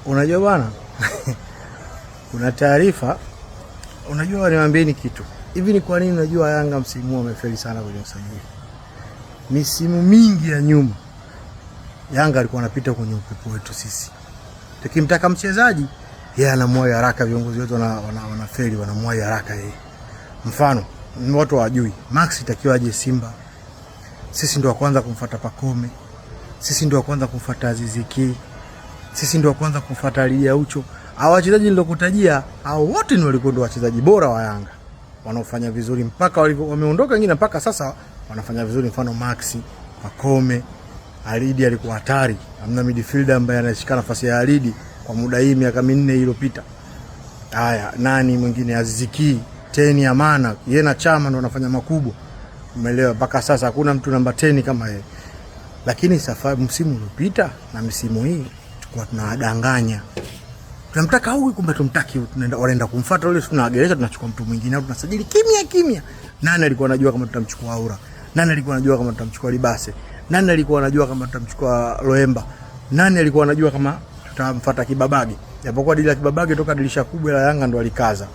Unajua bwana, kuna taarifa, unajua niwaambieni kitu. Hivi ni kwa nini unajua Yanga msimu huu amefeli sana kwenye usajili? Misimu mingi ya nyuma Yanga alikuwa anapita kwenye upepo wetu sisi. Tukimtaka mchezaji, yeye anamwahi haraka, viongozi wetu wanafeli, wanamwahi haraka yeye. Mfano, watu hawajui, Max itakiwa aje Simba. Sisi ndio wa kwanza kumfuata Pacome. Sisi ndio wa kwanza kumfuata Aziz Ki. Sisi ndio wa kwanza kumfuata Lidia Ucho. Hao wachezaji nilokutajia, hao wote ni walikuwa ndio wachezaji bora wa Yanga. Wanaofanya vizuri mpaka wameondoka, wengine mpaka sasa wanafanya vizuri, mfano Max, Pacome, Alidi alikuwa hatari. Hamna midfielder ambaye anashika nafasi ya Alidi kwa muda hii miaka 4 iliyopita. Haya, nani mwingine? Aziz Ki, Teni Amana, yeye na Chama ndio wanafanya makubwa. Umeelewa? Mpaka sasa hakuna mtu namba 10 kama yeye. Lakini safari msimu uliopita na msimu hii tulikuwa tunadanganya. Tunamtaka huyu, kumbe tumtaki, tunaenda kumfuata yule, tunageresha, tunachukua mtu mwingine au tunasajili kimya. Nani alikuwa anajua kama tutamchukua Aura? Nani alikuwa anajua kama tutamchukua Libase? Nani alikuwa anajua kama tutamchukua Loemba? Nani alikuwa anajua kama tutamfuata Kibabage? Japokuwa dili la Kibabage toka dirisha kubwa la Yanga ndo alikaza.